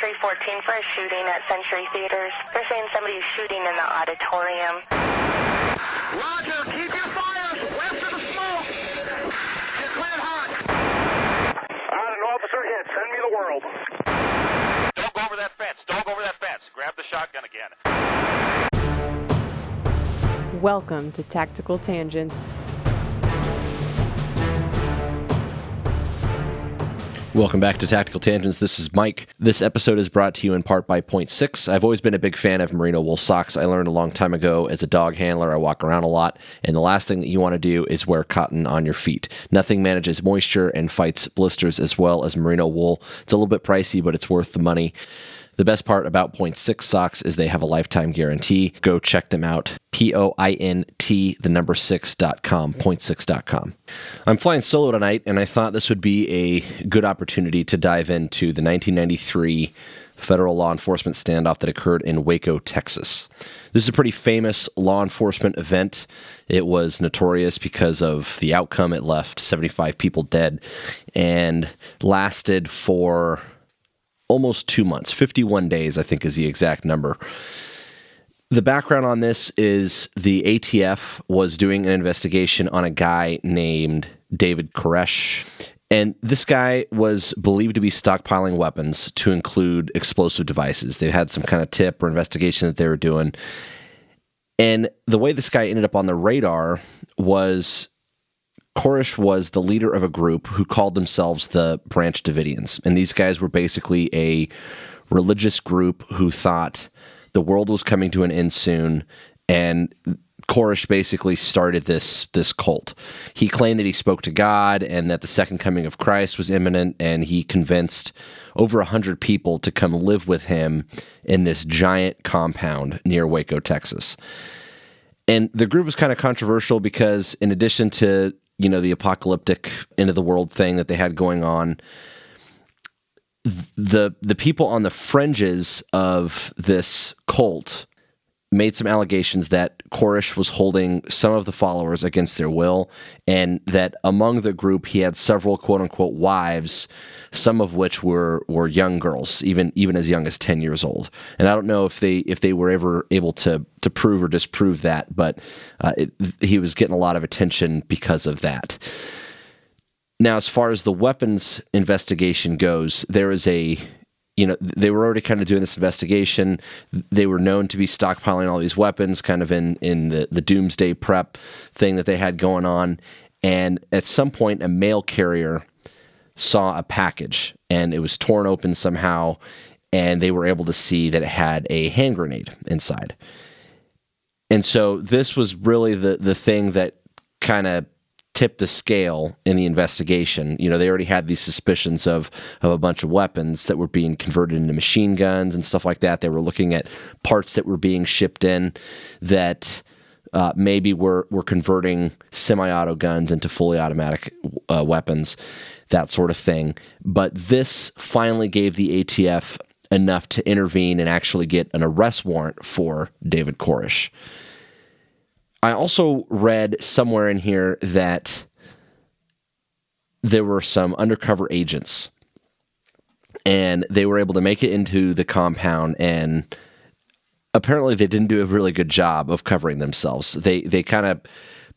Century 14 for a shooting at Century Theaters. They're saying somebody's shooting in the auditorium. Roger, keep your fires west of the smoke. You're cleared hot. An officer hit. Send me the world. Don't go over that fence. Don't go over that fence. Grab the shotgun again. Welcome to Tactical Tangents. Welcome back to Tactical Tangents. This is Mike. This episode is brought to you in part by Point 6. I've always been a big fan of merino wool socks. I learned a long time ago as a dog handler. I walk around a lot, and the last thing that you want to do is wear cotton on your feet. Nothing manages moisture and fights blisters as well as merino wool. It's a little bit pricey, but it's worth the money. The best part about Point 6 socks is they have a lifetime guarantee. Go check them out. POINT6.com, point6.com. I'm flying solo tonight, and I thought this would be a good opportunity to dive into the 1993 federal law enforcement standoff that occurred in Waco, Texas. This is a pretty famous law enforcement event. It was notorious because of the outcome. It left 75 people dead and lasted for almost 2 months, 51 days, I think is the exact number. The background on this is the ATF was doing an investigation on a guy named David Koresh, and this guy was believed to be stockpiling weapons to include explosive devices. They had some kind of tip or investigation that they were doing, and the way this guy ended up on the radar was Koresh was the leader of a group who called themselves the Branch Davidians. And these guys were basically a religious group who thought the world was coming to an end soon. And Koresh basically started this cult. He claimed that he spoke to God and that the second coming of Christ was imminent. And he convinced over 100 people to come live with him in this giant compound near Waco, Texas. And the group was kind of controversial because in addition to the apocalyptic end of the world thing that they had going on, the people on the fringes of this cult made some allegations that Koresh was holding some of the followers against their will, and that among the group he had several quote-unquote wives, some of which were young girls, even as young as 10 years old. And I don't know if they were ever able to prove or disprove that, but he was getting a lot of attention because of that. Now, as far as the weapons investigation goes, there is they were already kind of doing this investigation. They were known to be stockpiling all these weapons kind of in the doomsday prep thing that they had going on. And at some point, a mail carrier saw a package, and it was torn open somehow, and they were able to see that it had a hand grenade inside. And so this was really the thing that kind of tipped the scale in the investigation. They already had these suspicions of a bunch of weapons that were being converted into machine guns and stuff like that. They were looking at parts that were being shipped in that maybe were converting semi-auto guns into fully automatic weapons, that sort of thing. But this finally gave the ATF enough to intervene and actually get an arrest warrant for David Koresh. I also read somewhere in here that there were some undercover agents, and they were able to make it into the compound, and apparently they didn't do a really good job of covering themselves. They kind of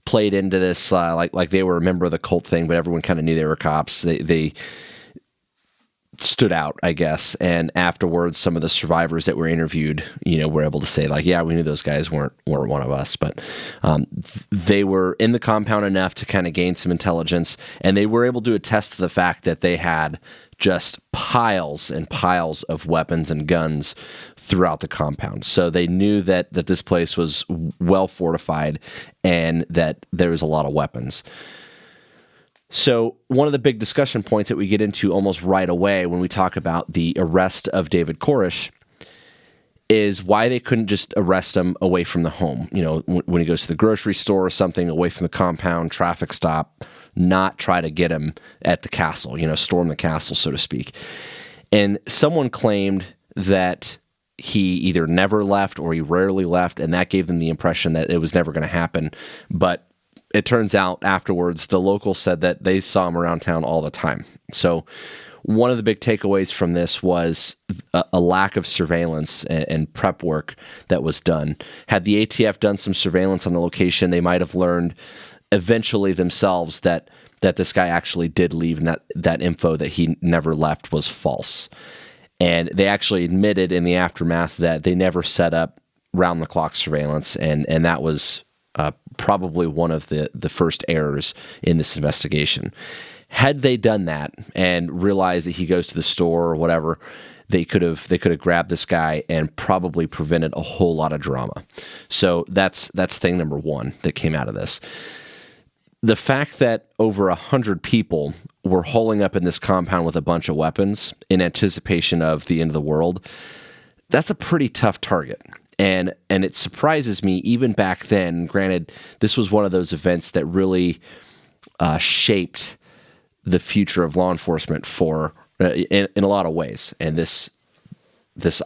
played into this like they were a member of the cult thing, but everyone kind of knew they were cops. They stood out, I guess, and afterwards some of the survivors that were interviewed, were able to say yeah, we knew those guys weren't one of us, but they were in the compound enough to kind of gain some intelligence, and they were able to attest to the fact that they had just piles and piles of weapons and guns throughout the compound. So they knew that this place was well fortified and that there was a lot of weapons. So one of the big discussion points that we get into almost right away when we talk about the arrest of David Koresh is why they couldn't just arrest him away from the home. When he goes to the grocery store or something, away from the compound, traffic stop, not try to get him at the castle, storm the castle, so to speak. And someone claimed that he either never left or he rarely left, and that gave them the impression that it was never going to happen. But it turns out afterwards, the locals said that they saw him around town all the time. So one of the big takeaways from this was a lack of surveillance and prep work that was done. Had the ATF done some surveillance on the location, they might have learned eventually themselves that this guy actually did leave, and that info that he never left was false. And they actually admitted in the aftermath that they never set up round-the-clock surveillance, and that was probably one of the first errors in this investigation. Had they done that and realized that he goes to the store or whatever, they could have grabbed this guy and probably prevented a whole lot of drama. So that's thing number one that came out of this. The fact that over 100 people were holing up in this compound with a bunch of weapons in anticipation of the end of the world, that's a pretty tough target. And it surprises me even back then. Granted, this was one of those events that really shaped the future of law enforcement for in a lot of ways. And this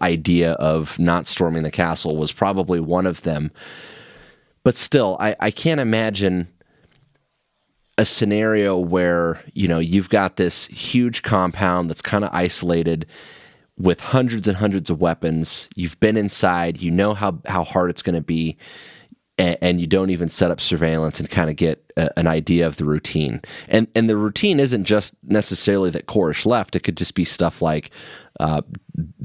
idea of not storming the castle was probably one of them. But still, I can't imagine a scenario where, you've got this huge compound that's kind of isolated with hundreds and hundreds of weapons. You've been inside, you know how hard it's going to be, and you don't even set up surveillance and kind of get an idea of the routine. And the routine isn't just necessarily that Koresh left. It could just be stuff like,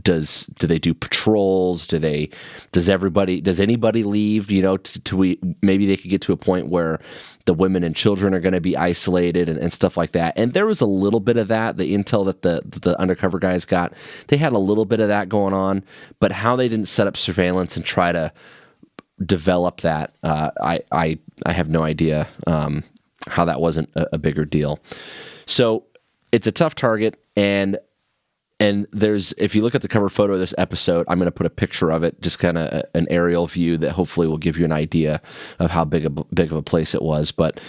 do they do patrols? Does anybody leave? Maybe they could get to a point where the women and children are going to be isolated and stuff like that. And there was a little bit of that. The intel that the undercover guys got, they had a little bit of that going on. But how they didn't set up surveillance and try to develop that, I have no idea how that wasn't a bigger deal. So it's a tough target, and there's, if you look at the cover photo of this episode, I'm going to put a picture of it, just kind of an aerial view that hopefully will give you an idea of how big of a place it was. But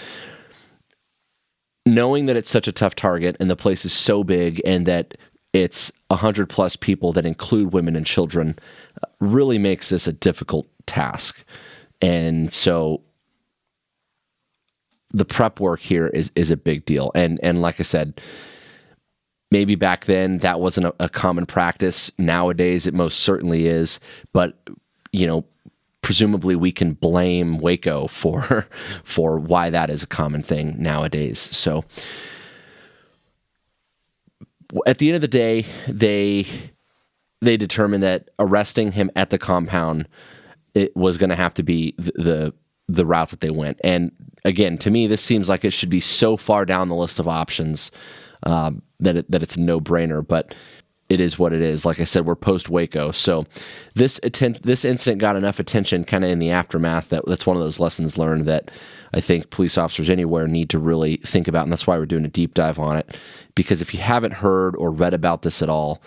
knowing that it's such a tough target and the place is so big and that it's 100 plus people that include women and children really makes this a difficult task. And so the prep work here is a big deal. And like I said, maybe back then that wasn't a common practice. Nowadays it most certainly is. But, presumably we can blame Waco for why that is a common thing nowadays. So at the end of the day, they determined that arresting him at the compound, it was going to have to be the route that they went. And again, to me, this seems like it should be so far down the list of options that it's a no-brainer, but it is what it is. Like I said, we're post-Waco. So this incident got enough attention kind of in the aftermath that's one of those lessons learned that I think police officers anywhere need to really think about, and that's why we're doing a deep dive on it. Because if you haven't heard or read about this at all,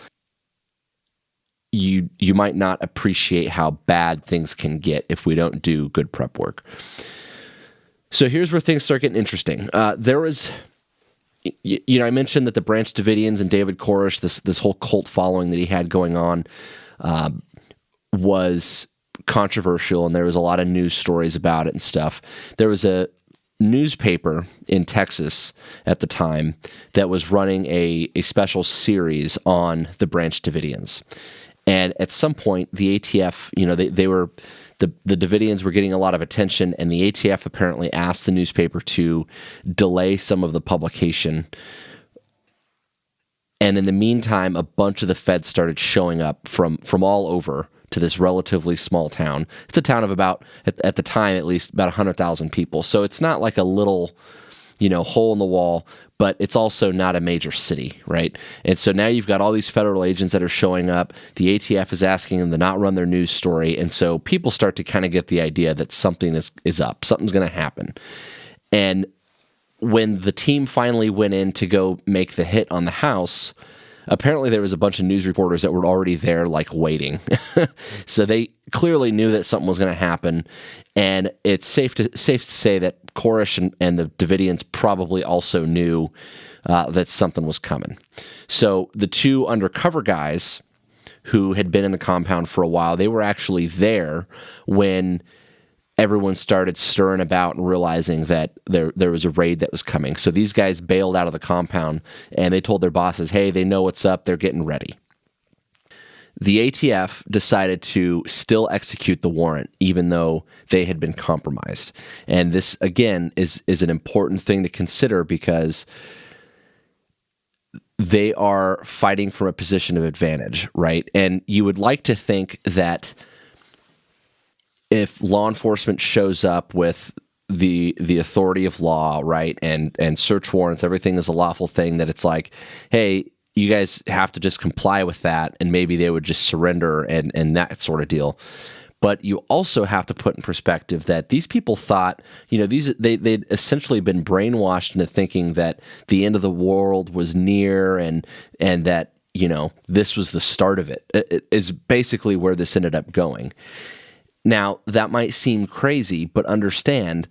you might not appreciate how bad things can get if we don't do good prep work. So here's where things start getting interesting. There was... I mentioned that the Branch Davidians and David Koresh, this whole cult following that he had going on, was controversial, and there was a lot of news stories about it and stuff. There was a newspaper in Texas at the time that was running a special series on the Branch Davidians. And at some point, the ATF, they were... The Davidians were getting a lot of attention, and the ATF apparently asked the newspaper to delay some of the publication. And in the meantime, a bunch of the feds started showing up from all over to this relatively small town. It's a town of about, at the time at least, about 100,000 people. So it's not like a little, hole in the wall, but it's also not a major city, right? And so now you've got all these federal agents that are showing up. The ATF is asking them to not run their news story. And so people start to kind of get the idea that something is up, something's going to happen. And when the team finally went in to go make the hit on the house, apparently there was a bunch of news reporters that were already there, waiting. So they clearly knew that something was going to happen. And it's safe to say that Koresh and the Davidians probably also knew that something was coming. So the two undercover guys who had been in the compound for a while, they were actually there when everyone started stirring about and realizing that there was a raid that was coming. So these guys bailed out of the compound, and they told their bosses, hey, they know what's up, they're getting ready. The ATF decided to still execute the warrant, even though they had been compromised. And this, again, is an important thing to consider because they are fighting from a position of advantage, right? And you would like to think that if law enforcement shows up with the authority of law, right, and search warrants, everything is a lawful thing, that it's like, hey, you guys have to just comply with that, and maybe they would just surrender and that sort of deal. But you also have to put in perspective that these people thought, they'd essentially been brainwashed into thinking that the end of the world was near, and that, this was the start of it. It is basically where this ended up going. Now, that might seem crazy, but understand,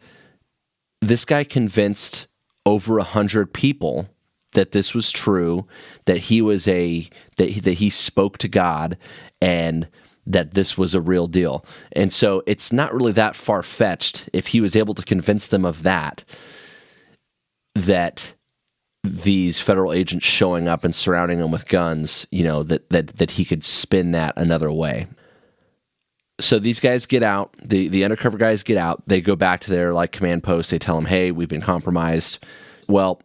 this guy convinced over 100 people that this was true, that he was that he spoke to God, and that this was a real deal. And so it's not really that far-fetched if he was able to convince them of that these federal agents showing up and surrounding him with guns, that he could spin that another way. So these guys get out, the undercover guys get out, they go back to their command post, they tell them, hey, we've been compromised. Well,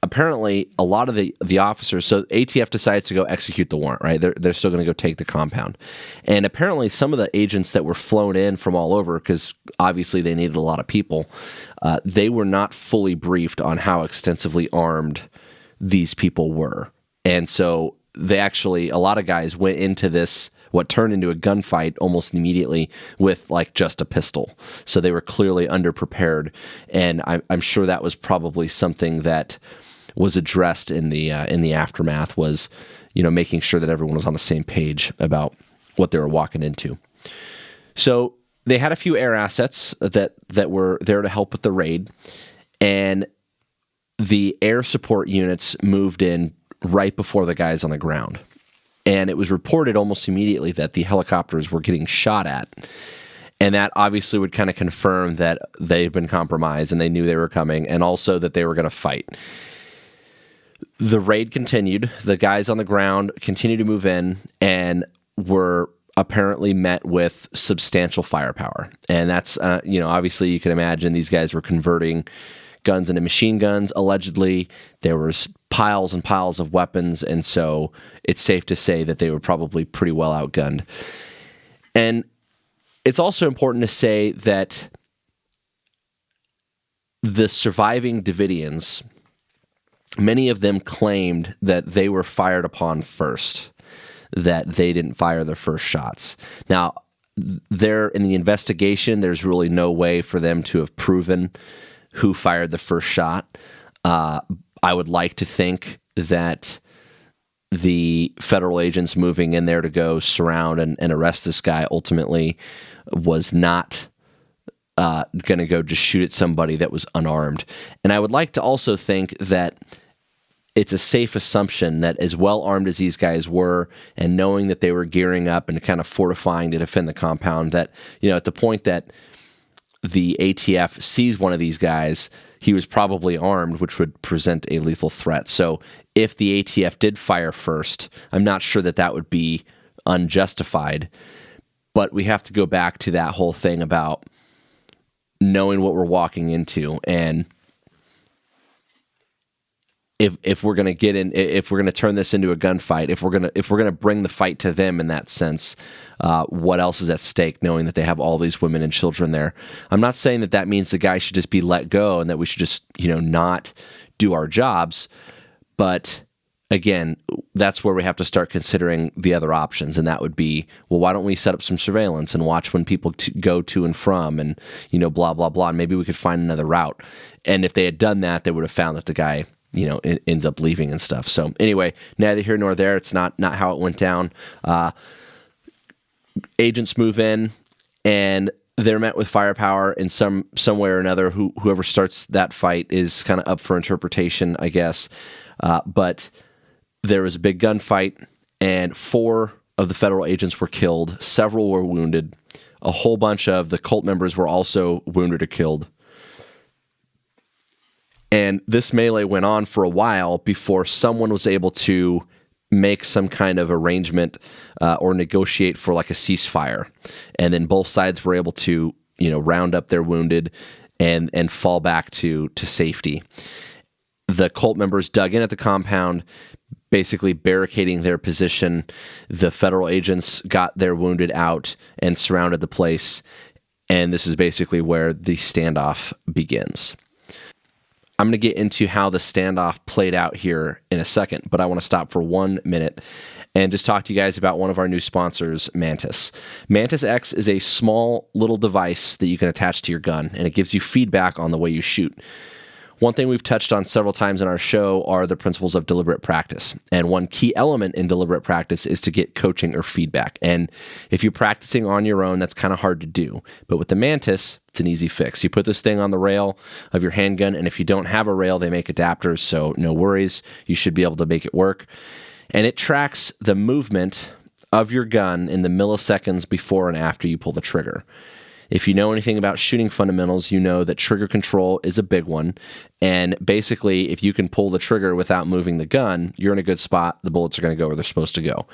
apparently a lot of the officers, so ATF decides to go execute the warrant, right? They're still going to go take the compound. And apparently some of the agents that were flown in from all over, because obviously they needed a lot of people, they were not fully briefed on how extensively armed these people were. And so a lot of guys went into this, what turned into a gunfight almost immediately, with just a pistol. So they were clearly underprepared, and I'm sure that was probably something that was addressed in the aftermath, was making sure that everyone was on the same page about what they were walking into. So they had a few air assets that were there to help with the raid, and the air support units moved in right before the guys on the ground. And it was reported almost immediately that the helicopters were getting shot at. And that obviously would kind of confirm that they'd been compromised and they knew they were coming, and also that they were going to fight. The raid continued. The guys on the ground continued to move in and were apparently met with substantial firepower. And that's, obviously you can imagine these guys were converting guns into machine guns. Allegedly, there was piles and piles of weapons, and so it's safe to say that they were probably pretty well outgunned. And it's also important to say that the surviving Davidians, many of them claimed that they were fired upon first, that they didn't fire their first shots. Now, there in the investigation, there's really no way for them to have proven who fired the first shot. I would like to think that the federal agents moving in there to go surround and arrest this guy ultimately was not going to go just shoot at somebody that was unarmed. And I would like to also think that it's a safe assumption that as well armed as these guys were, and knowing that they were gearing up and kind of fortifying to defend the compound, that, at the point that the ATF sees one of these guys, he was probably armed, which would present a lethal threat. So if the ATF did fire first, I'm not sure that would be unjustified, but we have to go back to that whole thing about knowing what we're walking into. And if we're going to get in, if we're going to turn this into a gunfight, if we're going to bring the fight to them in that sense, what else is at stake, knowing that they have all these women and children there? I'm not saying that means the guy should just be let go and that we should just, not do our jobs. But again, that's where we have to start considering the other options. And that would be, well, why don't we set up some surveillance and watch when people go to and from, and, blah, blah, blah. And maybe we could find another route. And if they had done that, they would have found that the guy, it ends up leaving and stuff. So anyway, neither here nor there. It's not how it went down. Agents move in, and they're met with firepower in some way or another. Whoever starts that fight is kind of up for interpretation, I guess. But there was a big gunfight, and 4 of the federal agents were killed. Several were wounded. a whole bunch of the cult members were also wounded or killed. And this melee went on for a while before someone was able to make some kind of arrangement or negotiate for like a ceasefire. And then both sides were able to, round up their wounded and fall back to safety. The cult members dug in at the compound, basically barricading their position. The federal agents got their wounded out and surrounded the place. And this is basically where the standoff begins. I'm going to get into how the standoff played out here in a second, but I want to stop for 1 minute and just talk to you guys about one of our new sponsors, Mantis. Mantis X is a small little device that you can attach to your gun, and it gives you feedback on the way you shoot. One thing we've touched on several times in our show are the principles of deliberate practice. And one key element in deliberate practice is to get coaching or feedback. And if you're practicing on your own, that's kind of hard to do. But with the Mantis, it's an easy fix. You put this thing on the rail of your handgun, and if you don't have a rail, they make adapters, so no worries. You should be able to make it work. And it tracks the movement of your gun in the milliseconds before and after you pull the trigger. If you know anything about shooting fundamentals, you know that trigger control is a big one. And basically, if you can pull the trigger without moving the gun, you're in a good spot. The bullets are going to go where they're supposed to go.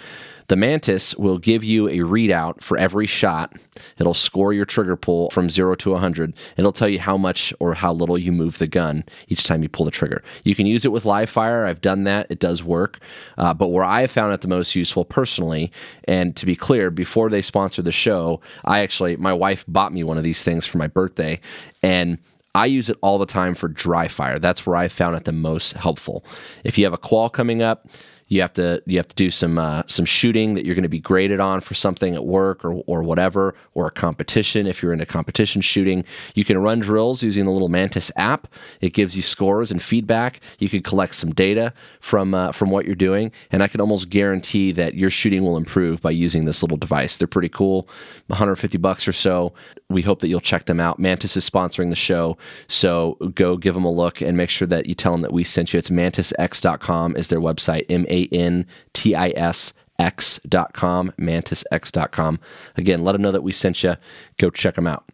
The Mantis will give you a readout for every shot. It'll score your trigger pull from 0 to 100. It'll tell you how much or how little you move the gun each time you pull the trigger. You can use it with live fire. I've done that. It does work. But where I have found it the most useful personally, and to be clear, before they sponsored the show, my wife bought me one of these things for my birthday, and I use it all the time for dry fire. That's where I found it the most helpful. If you have a qual coming up, you have to do some shooting that you're going to be graded on for something at work or whatever, or a competition. If you're into competition shooting, you can run drills using the little Mantis app. It gives you scores and feedback. You can collect some data from what you're doing, and I can almost guarantee that your shooting will improve by using this little device. They're pretty cool, $150 or so. We hope that you'll check them out. Mantis is sponsoring the show, so go give them a look and make sure that you tell them that we sent you. It's mantisx.com is their website, MantisX.com, mantisx.com. Again, let them know that we sent you. Go check them out.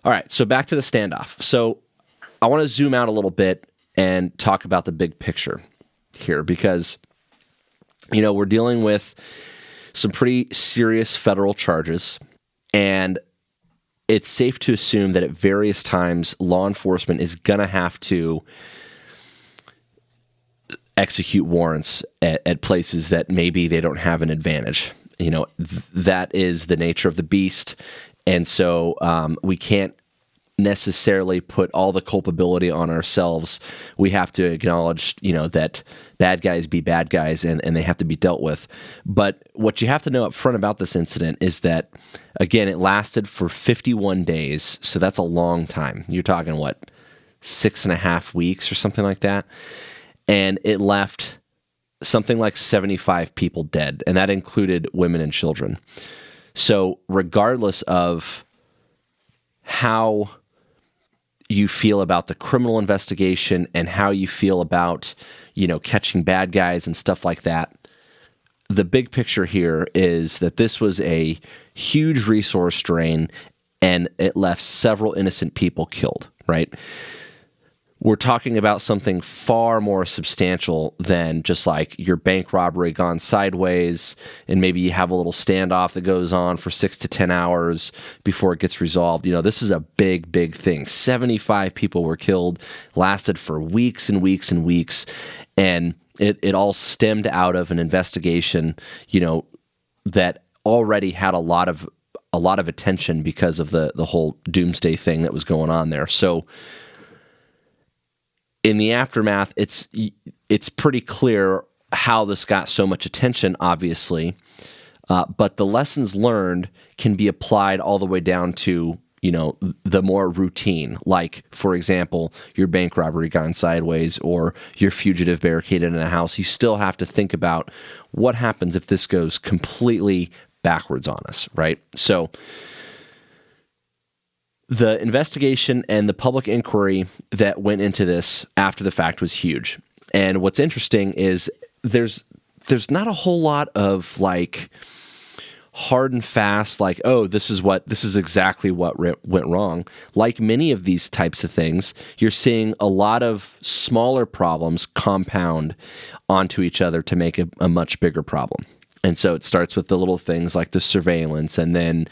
All right, so back to the standoff. So I want to zoom out a little bit and talk about the big picture here because, we're dealing with some pretty serious federal charges, and it's safe to assume that at various times, law enforcement is going to have to execute warrants at places that maybe they don't have an advantage. That is the nature of the beast. And so we can't necessarily put all the culpability on ourselves. We have to acknowledge, that bad guys be bad guys and they have to be dealt with. But what you have to know up front about this incident is that, again, it lasted for 51 days. So that's a long time. You're talking, 6.5 weeks or something like that. And it left something like 75 people dead, and that included women and children. So regardless of how you feel about the criminal investigation and how you feel about, catching bad guys and stuff like that, the big picture here is that this was a huge resource drain, and it left several innocent people killed, right? We're talking about something far more substantial than just like your bank robbery gone sideways, and maybe you have a little standoff that goes on for 6 to 10 hours before it gets resolved. This is a big, big thing. 75 people were killed, lasted for weeks and weeks and weeks, and it all stemmed out of an investigation, that already had a lot of attention because of the whole doomsday thing that was going on there. So in the aftermath, it's pretty clear how this got so much attention, obviously, but the lessons learned can be applied all the way down to, the more routine, like, for example, your bank robbery gone sideways or your fugitive barricaded in a house. You still have to think about what happens if this goes completely backwards on us, right? So the investigation and the public inquiry that went into this after the fact was huge. And what's interesting is there's not a whole lot of hard and fast, like, oh, this is exactly what went wrong. Like many of these types of things, you're seeing a lot of smaller problems compound onto each other to make a much bigger problem. And so it starts with the little things like the surveillance, and then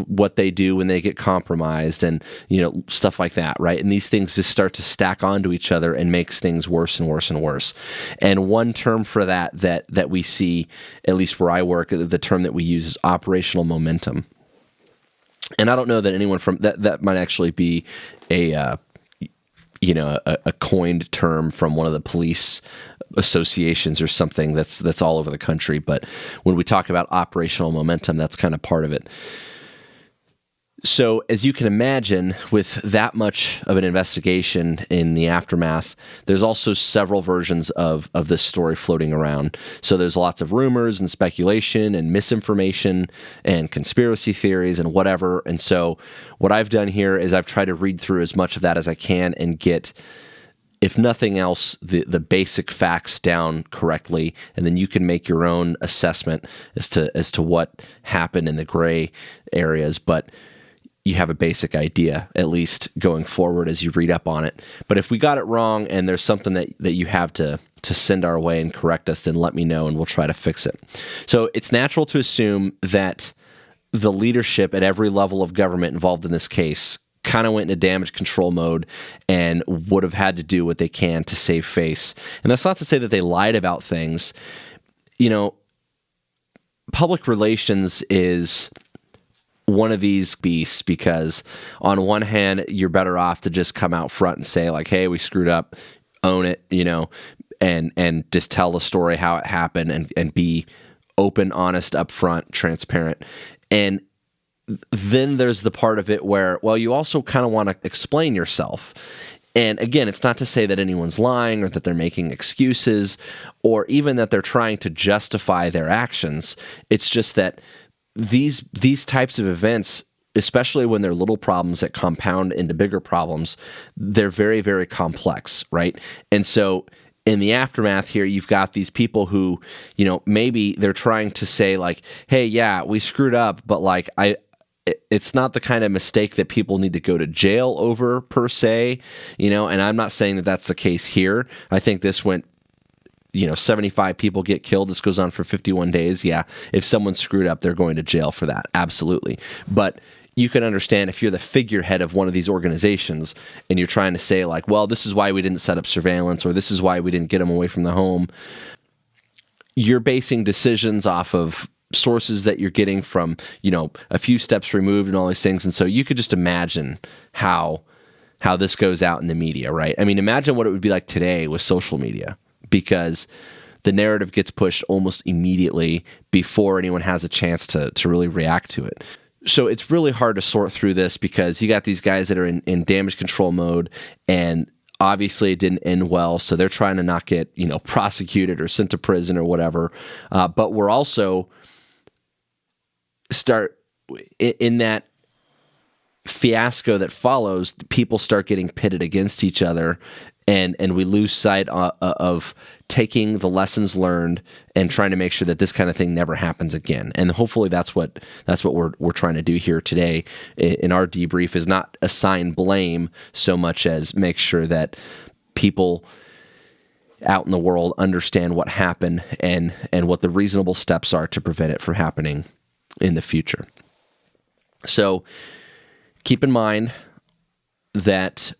what they do when they get compromised, and stuff like that, right? And these things just start to stack onto each other and makes things worse and worse and worse. And one term for that we see, at least where I work, the term that we use is operational momentum. And I don't know that anyone from that might actually be a coined term from one of the police associations or something that's all over the country. But when we talk about operational momentum, that's kind of part of it. So as you can imagine, with that much of an investigation in the aftermath, there's also several versions of this story floating around. So there's lots of rumors and speculation and misinformation and conspiracy theories and whatever. And so what I've done here is I've tried to read through as much of that as I can and get, if nothing else, the basic facts down correctly, and then you can make your own assessment as to what happened in the gray areas. But you have a basic idea, at least going forward as you read up on it. But if we got it wrong and there's something that you have to send our way and correct us, then let me know and we'll try to fix it. So it's natural to assume that the leadership at every level of government involved in this case kind of went into damage control mode and would have had to do what they can to save face. And that's not to say that they lied about things. Public relations is one of these beasts, because on one hand, you're better off to just come out front and say like, hey, we screwed up, own it, and just tell the story how it happened and be open, honest, upfront, transparent. And then there's the part of it where, well, you also kind of want to explain yourself. And again, it's not to say that anyone's lying or that they're making excuses or even that they're trying to justify their actions. It's just that these types of events, especially when they're little problems that compound into bigger problems, they're very, very complex, right? And so in the aftermath here, you've got these people who, maybe they're trying to say like, hey, yeah, we screwed up, but like it's not the kind of mistake that people need to go to jail over per se, and I'm not saying that that's the case here. I think this went 75 people get killed. This goes on for 51 days. Yeah, if someone screwed up, they're going to jail for that. Absolutely. But you can understand if you're the figurehead of one of these organizations and you're trying to say like, well, this is why we didn't set up surveillance, or this is why we didn't get them away from the home. You're basing decisions off of sources that you're getting from, a few steps removed and all these things. And so you could just imagine how this goes out in the media, right? I mean, imagine what it would be like today with social media, because the narrative gets pushed almost immediately before anyone has a chance to really react to it. So it's really hard to sort through this, because you got these guys that are in damage control mode, and obviously it didn't end well, so they're trying to not get prosecuted or sent to prison or whatever. But we're also start in that fiasco that follows, people start getting pitted against each other, and we lose sight of taking the lessons learned and trying to make sure that this kind of thing never happens again. And hopefully that's what we're trying to do here today in our debrief, is not assign blame so much as make sure that people out in the world understand what happened and what the reasonable steps are to prevent it from happening in the future. So keep in mind that,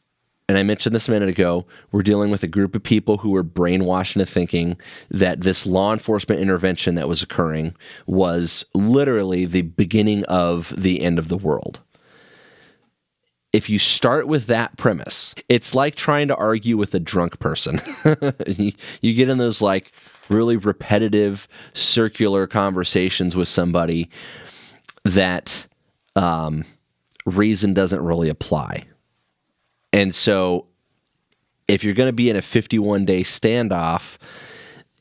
and I mentioned this a minute ago, we're dealing with a group of people who were brainwashed into thinking that this law enforcement intervention that was occurring was literally the beginning of the end of the world. If you start with that premise, it's like trying to argue with a drunk person. You get in those like really repetitive, circular conversations with somebody that reason doesn't really apply. And so if you're going to be in a 51-day standoff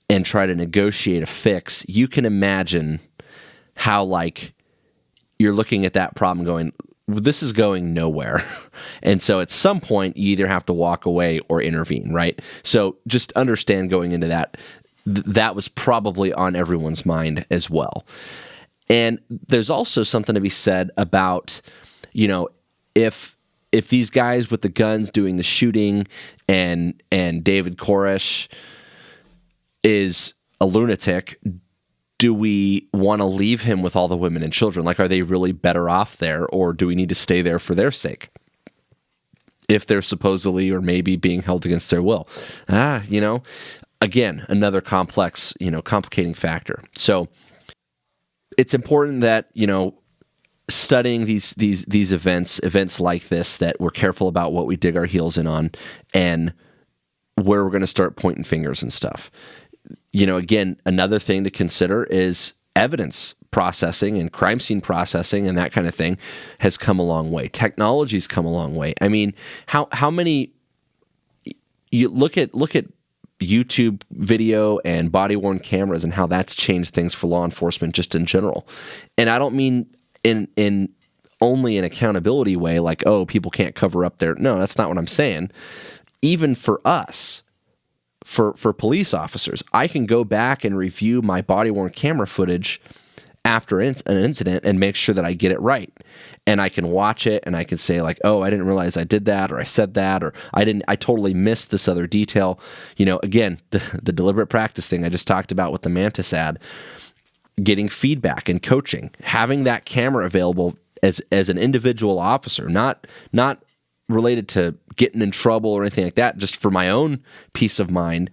and try to negotiate a fix, you can imagine how like you're looking at that problem going, this is going nowhere. And so at some point you either have to walk away or intervene, right? So just understand going into that, that was probably on everyone's mind as well. And there's also something to be said about, if these guys with the guns doing the shooting and David Koresh is a lunatic, do we want to leave him with all the women and children? Like, are they really better off there, or do we need to stay there for their sake? If they're supposedly or maybe being held against their will. Again, another complex, complicating factor. So it's important that, studying these events like this, that we're careful about what we dig our heels in on and where we're going to start pointing fingers and stuff. Again, another thing to consider is evidence processing and crime scene processing and that kind of thing has come a long way. Technology's come a long way. I mean, how many you look at YouTube video and body-worn cameras and how that's changed things for law enforcement just in general. And I don't mean in only an accountability way, like, oh, people can't cover up their... No, that's not what I'm saying. Even for us, for police officers, I can go back and review my body-worn camera footage after an incident and make sure that I get it right. And I can watch it and I can say, like, oh, I didn't realize I did that, or I said that, or I totally missed this other detail. Again, the deliberate practice thing I just talked about with the Mantis ad, getting feedback and coaching, having that camera available as an individual officer, not related to getting in trouble or anything like that, just for my own peace of mind,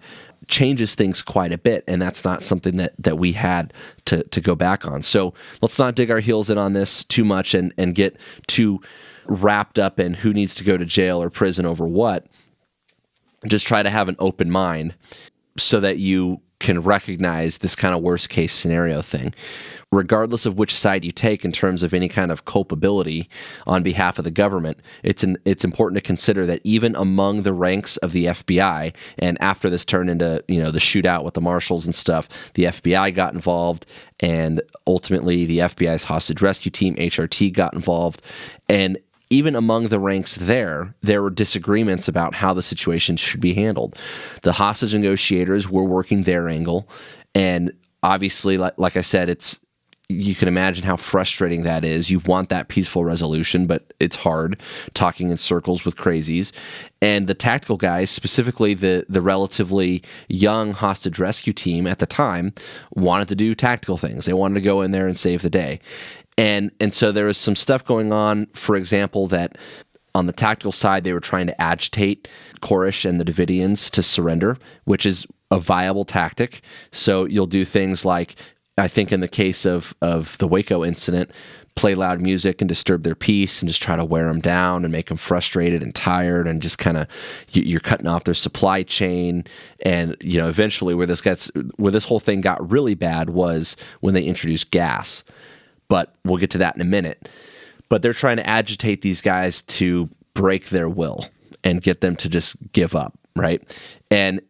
changes things quite a bit. And that's not something that we had to go back on. So let's not dig our heels in on this too much and get too wrapped up in who needs to go to jail or prison over what. Just try to have an open mind so that you can recognize this kind of worst case scenario thing. Regardless of which side you take in terms of any kind of culpability on behalf of the government, it's important to consider that even among the ranks of the FBI, and after this turned into the shootout with the marshals and stuff, the FBI got involved, and ultimately the FBI's hostage rescue team, HRT, got involved, and even among the ranks there were disagreements about how the situation should be handled. The hostage negotiators were working their angle, and obviously, like I said, you can imagine how frustrating that is. You want that peaceful resolution, but it's hard talking in circles with crazies. And the tactical guys, specifically the relatively young hostage rescue team at the time, wanted to do tactical things. They wanted to go in there and save the day. And so there was some stuff going on, for example, that on the tactical side, they were trying to agitate Koresh and the Davidians to surrender, which is a viable tactic. So you'll do things like, I think in the case of the Waco incident, play loud music and disturb their peace and just try to wear them down and make them frustrated and tired, and just kind of you're cutting off their supply chain. And eventually where this whole thing got really bad was when they introduced gas. But we'll get to that in a minute. But they're trying to agitate these guys to break their will and get them to just give up, right? And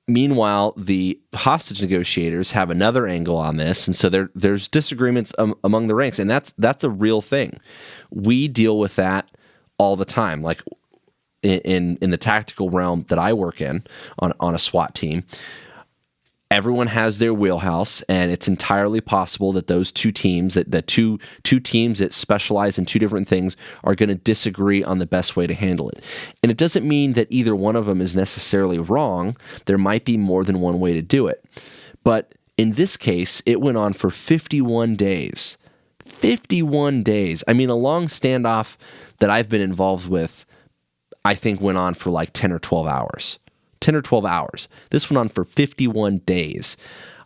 meanwhile, the hostage negotiators have another angle on this, and so there's disagreements among the ranks, and that's a real thing. We deal with that all the time, like in the tactical realm that I work in on a SWAT team. Everyone has their wheelhouse, and it's entirely possible that those two teams, that two teams that specialize in two different things, are going to disagree on the best way to handle it. And it doesn't mean that either one of them is necessarily wrong. There might be more than one way to do it. But in this case, it went on for 51 days. 51 days. I mean, a long standoff that I've been involved with, I think went on for like 10 or 12 hours. 10 or 12 hours. This went on for 51 days.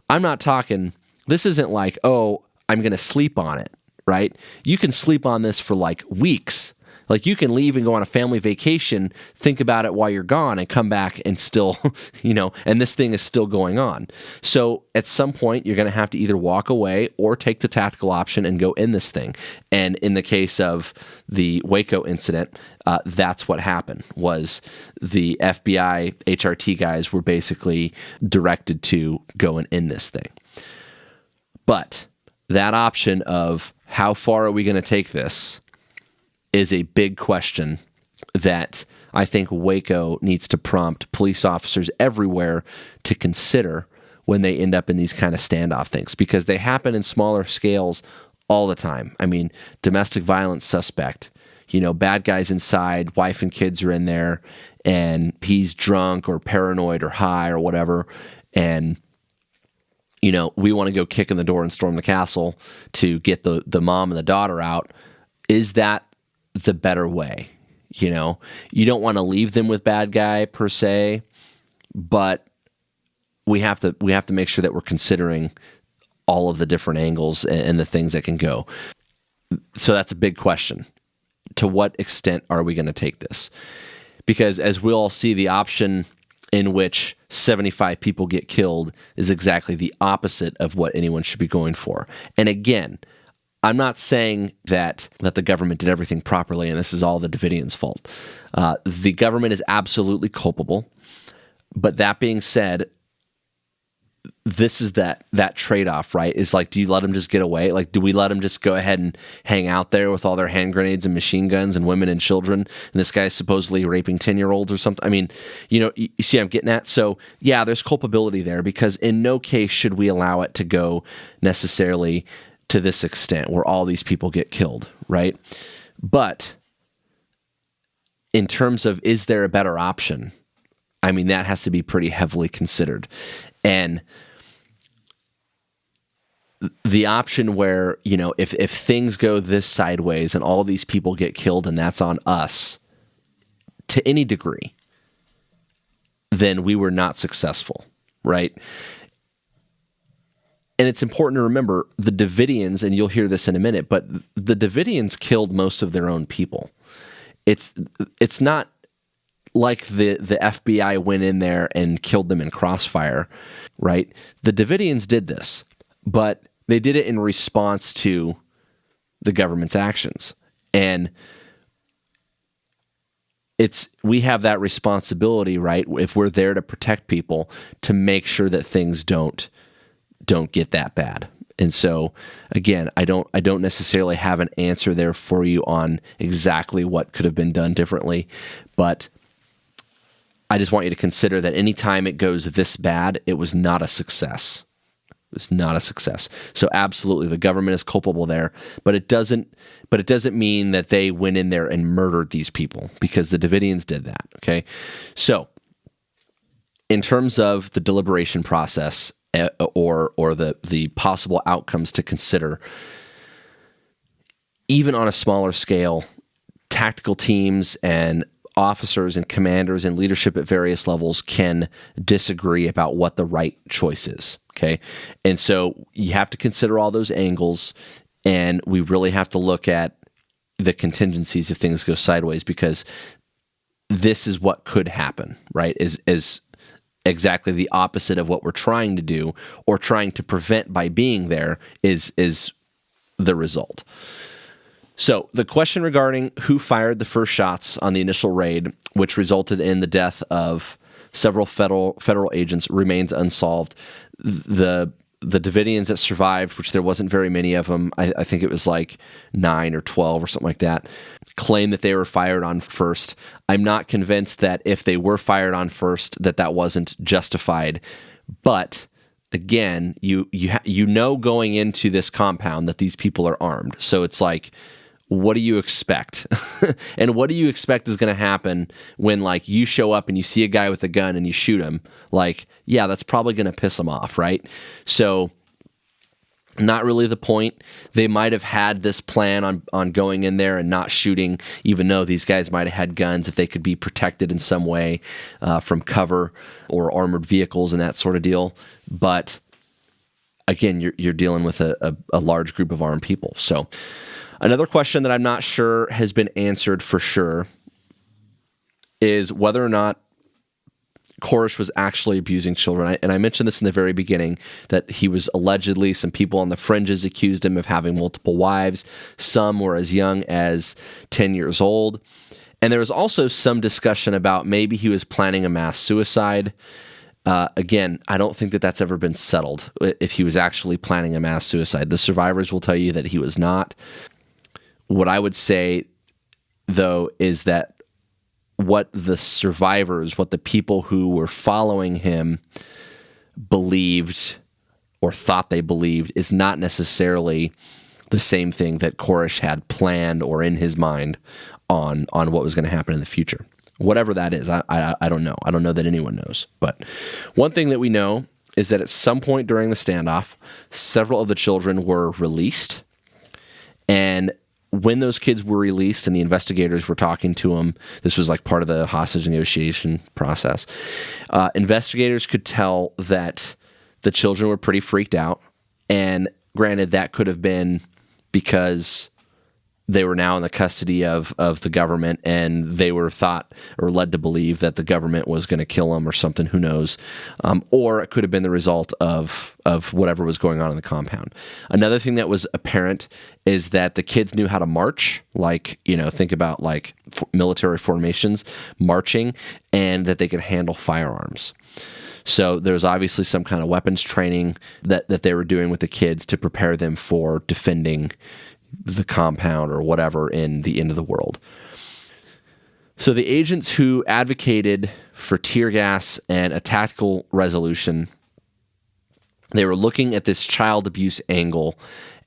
I'm not talking, this isn't like, oh, I'm going to sleep on it, right? You can sleep on this for like weeks. Like you can leave and go on a family vacation, think about it while you're gone, and come back and still, and this thing is still going on. So at some point, you're going to have to either walk away or take the tactical option and go in this thing. And in the case of the Waco incident, that's what happened, was the FBI HRT guys were basically directed to go and end this thing. But that option of how far are we going to take this is a big question that I think Waco needs to prompt police officers everywhere to consider when they end up in these kind of standoff things, because they happen in smaller scales all the time. I mean, domestic violence suspect, bad guys inside, wife and kids are in there, and he's drunk or paranoid or high or whatever, and we want to go kick in the door and storm the castle to get the mom and the daughter out. Is that the better way? You don't want to leave them with bad guy per se, but we have to make sure that we're considering all of the different angles and the things that can go. So that's a big question. To what extent are we going to take this? Because as we'll all see, the option in which 75 people get killed is exactly the opposite of what anyone should be going for. And again, I'm not saying that the government did everything properly and this is all the Davidians' fault. The government is absolutely culpable. But that being said, this is that trade-off, right? Is like, do you let them just get away? Like, do we let them just go ahead and hang out there with all their hand grenades and machine guns and women and children, and this guy's supposedly raping 10-year-olds or something? I mean, you see what I'm getting at? So, yeah, there's culpability there, because in no case should we allow it to go necessarily to this extent where all these people get killed, right? But in terms of, is there a better option? I mean, that has to be pretty heavily considered. And the option where, if things go this sideways and all these people get killed and that's on us to any degree, then we were not successful, right? And it's important to remember the Davidians, and you'll hear this in a minute, but the Davidians killed most of their own people. It's not like the FBI went in there and killed them in crossfire, right? The Davidians did this, but they did it in response to the government's actions. And we have that responsibility, right? If we're there to protect people, to make sure that things don't get that bad. And so, again, I don't necessarily have an answer there for you on exactly what could have been done differently, but I just want you to consider that anytime it goes this bad, it was not a success. It was not a success. So absolutely, the government is culpable there, but it doesn't mean that they went in there and murdered these people, because the Davidians did that. Okay, so in terms of the deliberation process or the possible outcomes to consider, even on a smaller scale, tactical teams and officers and commanders and leadership at various levels can disagree about what the right choice is, okay? And so you have to consider all those angles, and we really have to look at the contingencies if things go sideways, because this is what could happen, right? Is exactly the opposite of what we're trying to do or trying to prevent by being there is the result. So the question regarding who fired the first shots on the initial raid, which resulted in the death of several federal agents, remains unsolved. The Davidians that survived, which there wasn't very many of them, I think it was like 9 or 12 or something like that, claim that they were fired on first. I'm not convinced that if they were fired on first, that wasn't justified. But again, you know going into this compound that these people are armed. So it's like, what do you expect? And what do you expect is going to happen when, like, you show up and you see a guy with a gun and you shoot him? Like, yeah, that's probably going to piss him off, right? So not really the point. They might have had this plan on going in there and not shooting, even though these guys might have had guns, if they could be protected in some way from cover or armored vehicles and that sort of deal. But again, you're dealing with a large group of armed people. So another question that I'm not sure has been answered for sure is whether or not Koresh was actually abusing children. And I mentioned this in the very beginning, that he was allegedly, some people on the fringes accused him of having multiple wives. Some were as young as 10 years old. And there was also some discussion about maybe he was planning a mass suicide. Again, I don't think that that's ever been settled, if he was actually planning a mass suicide. The survivors will tell you that he was not. What I would say, though, is that what the survivors, what the people who were following him believed or thought they believed is not necessarily the same thing that Koresh had planned or in his mind on what was going to happen in the future. Whatever that is, I don't know. I don't know that anyone knows. But one thing that we know is that at some point during the standoff, several of the children were released. And when those kids were released and the investigators were talking to them, this was like part of the hostage negotiation process, investigators could tell that the children were pretty freaked out. And granted, that could have been because they were now in the custody of the government, and they were thought or led to believe that the government was going to kill them or something, who knows. Or it could have been the result of whatever was going on in the compound. Another thing that was apparent is that the kids knew how to march, like, think about like military formations, marching, and that they could handle firearms. So there's obviously some kind of weapons training that they were doing with the kids to prepare them for defending the compound or whatever in the end of the world. So the agents who advocated for tear gas and a tactical resolution, they were looking at this child abuse angle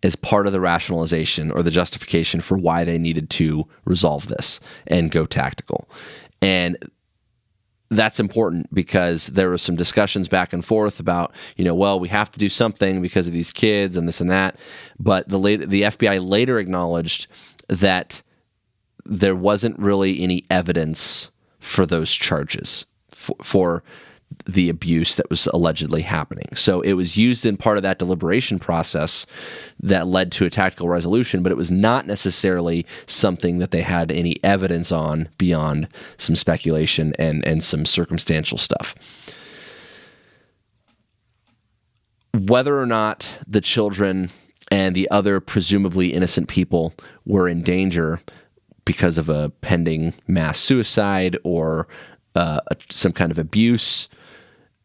as part of the rationalization or the justification for why they needed to resolve this and go tactical. And that's important because there were some discussions back and forth about, well, we have to do something because of these kids and this and that. But the FBI later acknowledged that there wasn't really any evidence for those charges for the abuse that was allegedly happening. So it was used in part of that deliberation process that led to a tactical resolution, but it was not necessarily something that they had any evidence on beyond some speculation and some circumstantial stuff. Whether or not the children and the other presumably innocent people were in danger because of a pending mass suicide or some kind of abuse,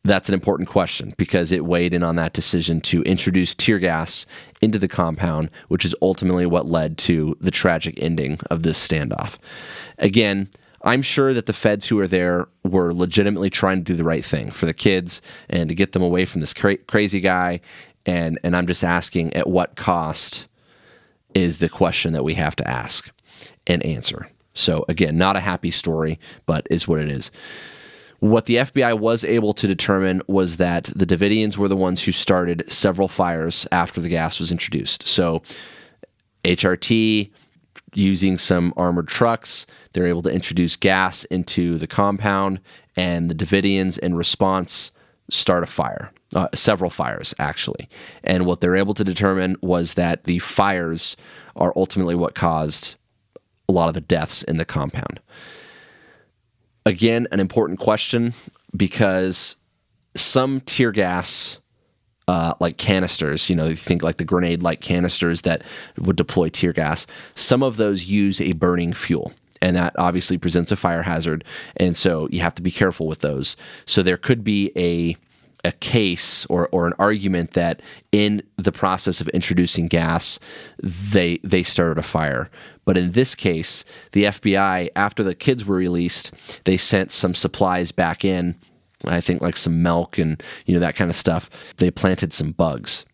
that's an important question because it weighed in on that decision to introduce tear gas into the compound, which is ultimately what led to the tragic ending of this standoff. Again, I'm sure that the feds who were there were legitimately trying to do the right thing for the kids and to get them away from this crazy guy. And I'm just asking, at what cost is the question that we have to ask and answer. So again, not a happy story, but is what it is. What the FBI was able to determine was that the Davidians were the ones who started several fires after the gas was introduced. So HRT, using some armored trucks, they're able to introduce gas into the compound, and the Davidians, in response, start a fire. Several fires, actually. And what they're able to determine was that the fires are ultimately what caused a lot of the deaths in the compound. Again, an important question because some tear gas, like canisters, you think like the grenade-like canisters that would deploy tear gas, some of those use a burning fuel. And that obviously presents a fire hazard. And so you have to be careful with those. So there could be a case or an argument that in the process of introducing gas, they started a fire. But in this case, the FBI, after the kids were released, they sent some supplies back in, I think like some milk and that kind of stuff. They planted some bugs.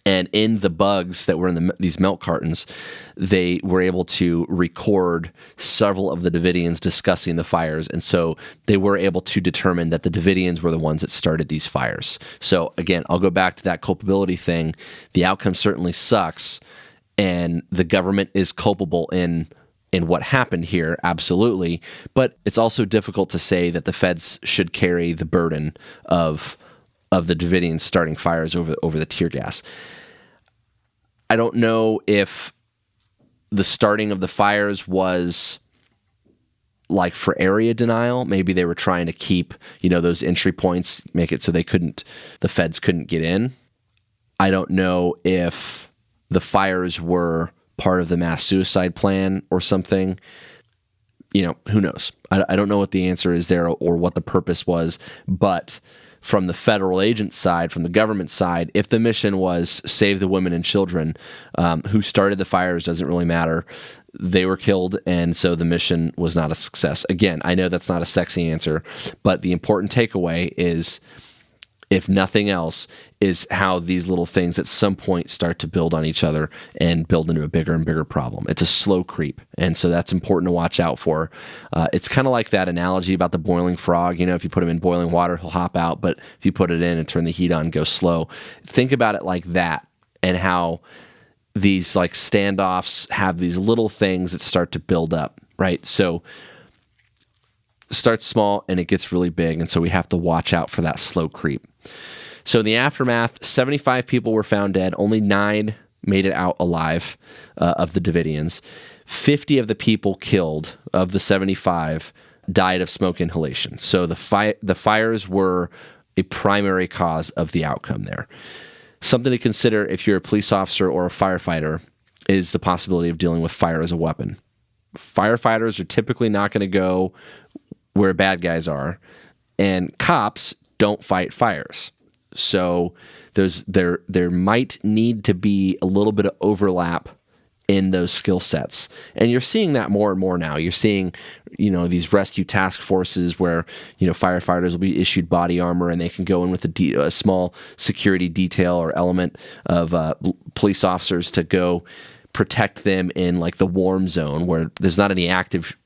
And in the bugs that were in these milk cartons, they were able to record several of the Davidians discussing the fires. And so they were able to determine that the Davidians were the ones that started these fires. So again, I'll go back to that culpability thing. The outcome certainly sucks, and the government is culpable in what happened here, absolutely. But it's also difficult to say that the feds should carry the burden of the Davidians starting fires over the tear gas. I don't know if the starting of the fires was like for area denial. Maybe they were trying to keep, those entry points, make it so the feds couldn't get in. I don't know if the fires were part of the mass suicide plan or something. Who knows? I don't know what the answer is there or what the purpose was, but from the federal agent side, from the government side, if the mission was save the women and children, who started the fires doesn't really matter. They were killed, and so the mission was not a success. Again, I know that's not a sexy answer, but the important takeaway is if nothing else, is how these little things at some point start to build on each other and build into a bigger and bigger problem. It's a slow creep, and so that's important to watch out for. It's kind of like that analogy about the boiling frog. If you put him in boiling water, he'll hop out, but if you put it in and turn the heat on, go slow. Think about it like that, and how these like standoffs have these little things that start to build up, right? So it starts small and it gets really big, and so we have to watch out for that slow creep. So in the aftermath, 75 people were found dead. Only 9 made it out alive of the Davidians. 50 of the people killed of the 75 died of smoke inhalation. So the fires were a primary cause of the outcome there. Something to consider if you're a police officer or a firefighter is the possibility of dealing with fire as a weapon. Firefighters are typically not going to go where bad guys are, and cops don't fight fires. So there might need to be a little bit of overlap in those skill sets. And you're seeing that more and more now. You're seeing, these rescue task forces where, firefighters will be issued body armor and they can go in with a small security detail or element of police officers to go protect them in like the warm zone where there's not any active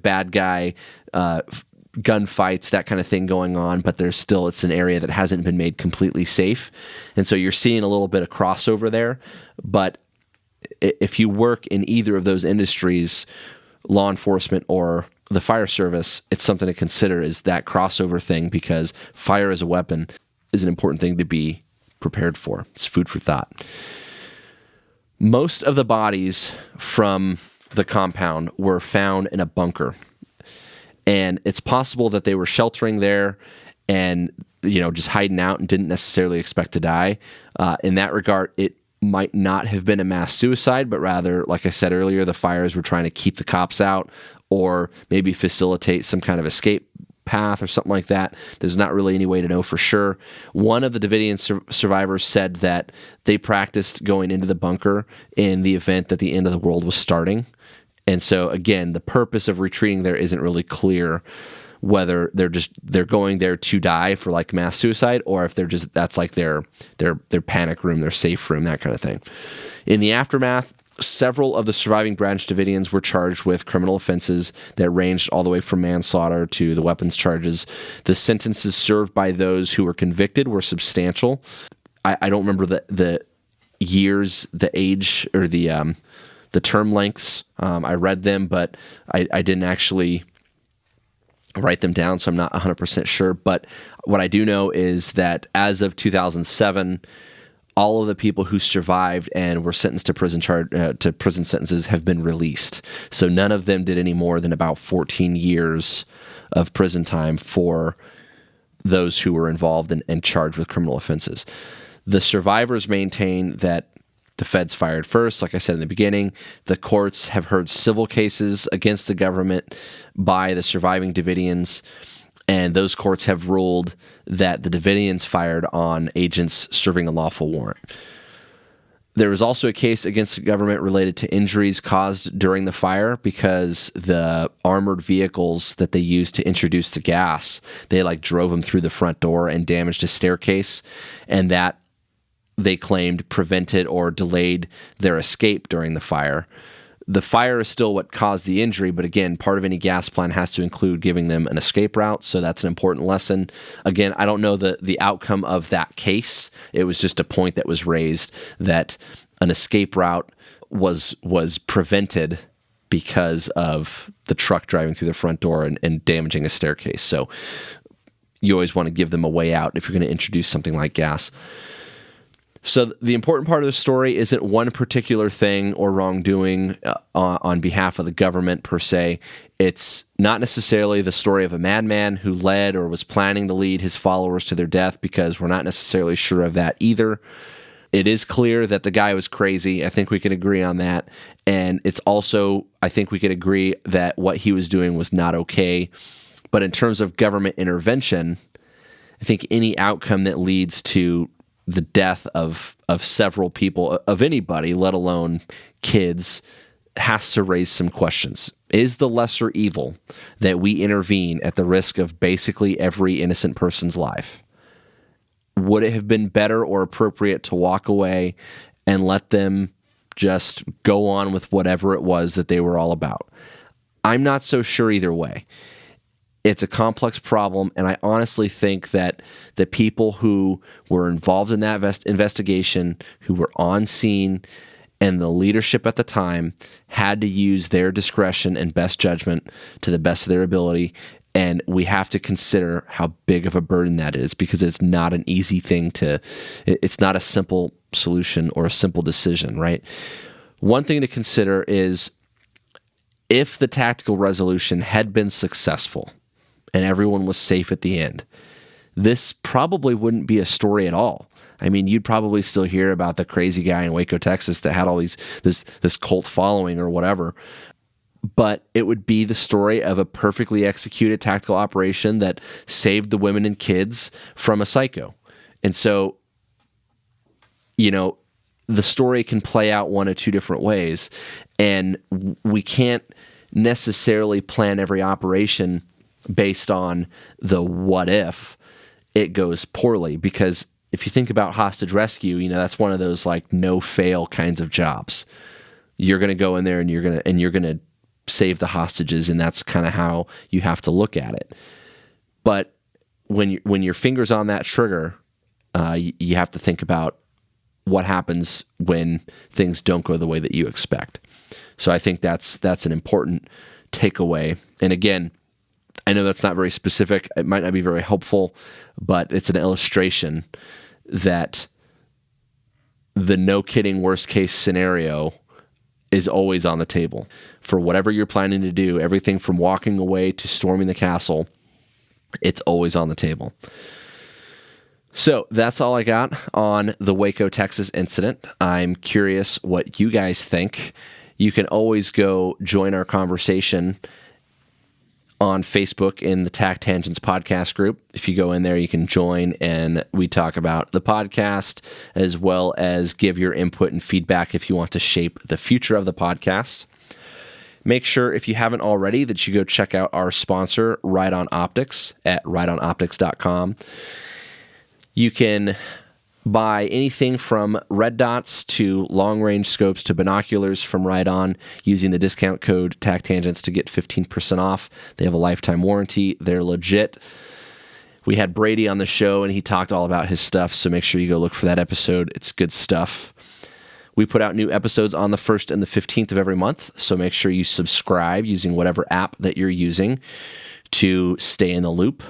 bad guy gunfights, that kind of thing going on, but it's an area that hasn't been made completely safe. And so you're seeing a little bit of crossover there. But if you work in either of those industries, law enforcement or the fire service, it's something to consider, is that crossover thing, because fire as a weapon is an important thing to be prepared for. It's food for thought. Most of the bodies from the compound were found in a bunker. And it's possible that they were sheltering there and, just hiding out and didn't necessarily expect to die. In that regard, it might not have been a mass suicide, but rather, like I said earlier, the fires were trying to keep the cops out or maybe facilitate some kind of escape path or something like that. There's not really any way to know for sure. One of the Davidian survivors said that they practiced going into the bunker in the event that the end of the world was starting. And so, again, the purpose of retreating there isn't really clear, whether they're going there to die for like mass suicide, or if that's like their panic room, their safe room, that kind of thing. In the aftermath, several of the surviving Branch Davidians were charged with criminal offenses that ranged all the way from manslaughter to the weapons charges. The sentences served by those who were convicted were substantial. I don't remember the years, the age, or the term lengths. I read them, but I didn't actually write them down, so I'm not 100% sure. But what I do know is that as of 2007, all of the people who survived and were sentenced to prison sentences have been released. So none of them did any more than about 14 years of prison time for those who were involved and charged with criminal offenses. The survivors maintain that the feds fired first. Like I said in the beginning, the courts have heard civil cases against the government by the surviving Davidians, and those courts have ruled that the Davidians fired on agents serving a lawful warrant. There was also a case against the government related to injuries caused during the fire because the armored vehicles that they used to introduce the gas, they drove them through the front door and damaged a staircase, and that they claimed prevented or delayed their escape during the fire. The fire is still what caused the injury, but again, part of any gas plan has to include giving them an escape route, so that's an important lesson. Again, I don't know the outcome of that case. It was just a point that was raised that an escape route was prevented because of the truck driving through the front door and damaging a staircase. So you always want to give them a way out if you're going to introduce something like gas. So the important part of the story isn't one particular thing or wrongdoing on behalf of the government per se. It's not necessarily the story of a madman who led or was planning to lead his followers to their death, because we're not necessarily sure of that either. It is clear that the guy was crazy. I think we can agree on that. And it's also, I think we could agree that what he was doing was not okay. But in terms of government intervention, I think any outcome that leads to the death of several people, of anybody, let alone kids, has to raise some questions. Is the lesser evil that we intervene at the risk of basically every innocent person's life? would it have been better or appropriate to walk away and let them just go on with whatever it was that they were all about? I'm not so sure either way. It's a complex problem, and I honestly think that the people who were involved in that investigation, who were on scene, and the leadership at the time had to use their discretion and best judgment to the best of their ability. And we have to consider how big of a burden that is, because it's not an easy thing it's not a simple solution or a simple decision, right? One thing to consider is if the tactical resolution had been successful and everyone was safe at the end, this probably wouldn't be a story at all. I mean, you'd probably still hear about the crazy guy in Waco, Texas that had all this cult following or whatever. But it would be the story of a perfectly executed tactical operation that saved the women and kids from a psycho. And so, the story can play out one of two different ways. And we can't necessarily plan every operation based on the what if it goes poorly. Because if you think about hostage rescue, that's one of those like no fail kinds of jobs. You're going to go in there and you're going to save the hostages, and that's kind of how you have to look at it. But when your finger's on that trigger, you have to think about what happens when things don't go the way that you expect. So I think that's an important takeaway. And again, I know that's not very specific. It might not be very helpful, but it's an illustration that the no kidding worst case scenario is always on the table. For whatever you're planning to do, everything from walking away to storming the castle, it's always on the table. So that's all I got on the Waco, Texas incident. I'm curious what you guys think. You can always go join our conversation on Facebook in the Tac Tangents podcast group. If you go in there, you can join, and we talk about the podcast as well as give your input and feedback if you want to shape the future of the podcast. Make sure, if you haven't already, that you go check out our sponsor, Ride On Optics, at rideonoptics.com. You can buy anything from red dots to long-range scopes to binoculars from Ride On using the discount code TACTangents to get 15% off. They have a lifetime warranty. They're legit. We had Brady on the show, and he talked all about his stuff, so make sure you go look for that episode. It's good stuff. We put out new episodes on the 1st and the 15th of every month, so make sure you subscribe using whatever app that you're using to stay in the loop.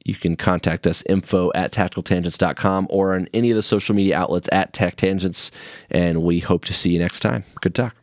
You can contact us, info@tacticaltangents.com, or on any of the social media outlets at TacTangents, and we hope to see you next time. Good talk.